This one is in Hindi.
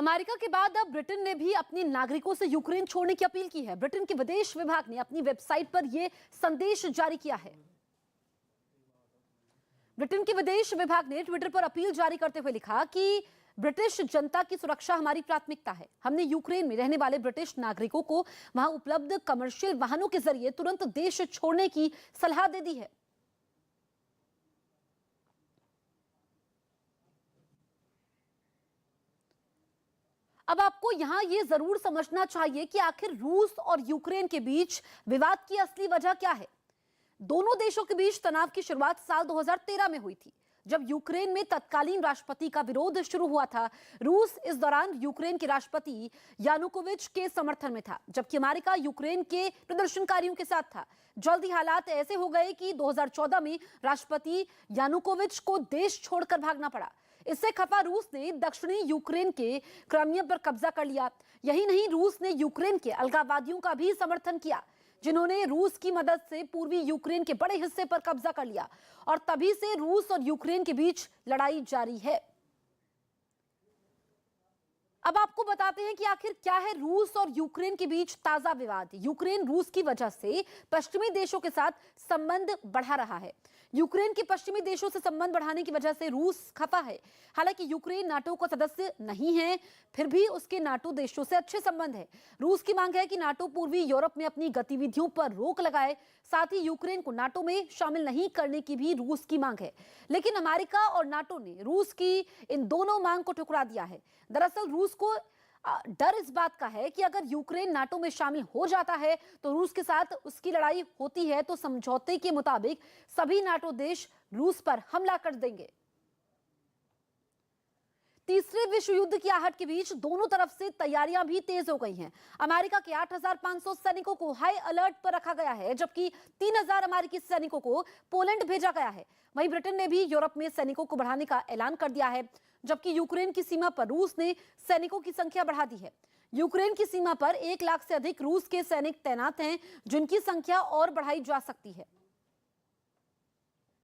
अमेरिका के बाद अब ब्रिटेन ने भी अपने नागरिकों से यूक्रेन छोड़ने की अपील की है। ब्रिटेन के विदेश विभाग ने अपनी वेबसाइट पर यह संदेश जारी किया है। ब्रिटेन के विदेश विभाग ने ट्विटर पर अपील जारी करते हुए लिखा कि ब्रिटिश जनता की सुरक्षा हमारी प्राथमिकता है। हमने यूक्रेन में रहने वाले ब्रिटिश नागरिकों को वहां उपलब्ध कमर्शियल वाहनों के जरिए तुरंत देश छोड़ने की सलाह दे दी है। अब आपको यहां यह जरूर समझना चाहिए कि आखिर रूस और यूक्रेन के बीच विवाद की असली वजह क्या है। दोनों देशों के बीच तनाव की शुरुआत साल 2013 में हुई थी, जब यूक्रेन में तत्कालीन राष्ट्रपति का विरोध शुरू हुआ था। रूस इस दौरान यूक्रेन के राष्ट्रपति यानुकोविच के समर्थन में था, जबकि अमेरिका यूक्रेन के प्रदर्शनकारियों के साथ था। जल्द ही हालात ऐसे हो गए कि 2014 में राष्ट्रपति यानुकोविच को देश छोड़कर भागना पड़ा। इससे खफा रूस ने दक्षिणी यूक्रेन के क्राइमिया पर कब्जा कर लिया। यही नहीं, रूस ने यूक्रेन के अलगाववादियों का भी समर्थन किया, जिन्होंने रूस की मदद से पूर्वी यूक्रेन के बड़े हिस्से पर कब्जा कर लिया, और तभी से रूस और यूक्रेन के बीच लड़ाई जारी है। अब आपको बताते हैं कि आखिर क्या है रूस और यूक्रेन के बीच ताजा विवाद। यूक्रेन रूस की वजह से पश्चिमी देशों के साथ संबंध बढ़ा रहा है। यूक्रेन के पश्चिमी देशों से संबंध बढ़ाने की वजह से रूस खफा है। हालांकि यूक्रेन नाटो का सदस्य नहीं है, फिर भी उसके नाटो देशों से अच्छे संबंध है। रूस की मांग है कि नाटो पूर्वी यूरोप में अपनी गतिविधियों पर रोक लगाए। साथ ही यूक्रेन को नाटो में शामिल नहीं करने की भी रूस की मांग है, लेकिन अमेरिका और नाटो ने रूस की इन दोनों मांग को ठुकरा दिया है। दरअसल रूस को डर इस बात का है कि अगर यूक्रेन नाटो में शामिल हो जाता है तो रूस के साथ उसकी लड़ाई होती है तो समझौते के मुताबिक सभी नाटो देश रूस पर हमला कर देंगे। तीसरे विश्व युद्ध की आहट के बीच दोनों तरफ से तैयारियां भी तेज हो गई हैं। अमेरिका के 8,500 सैनिकों को हाई अलर्ट पर रखा गया है, जबकि 3,000 अमेरिकी सैनिकों को पोलैंड भेजा गया है। वहीं ब्रिटेन ने भी यूरोप में सैनिकों को बढ़ाने का ऐलान कर दिया है, जबकि यूक्रेन की सीमा पर रूस ने सैनिकों की संख्या बढ़ा दी है। यूक्रेन की सीमा पर 1 लाख से अधिक रूस के सैनिक तैनात हैं, जिनकी संख्या और बढ़ाई जा सकती है।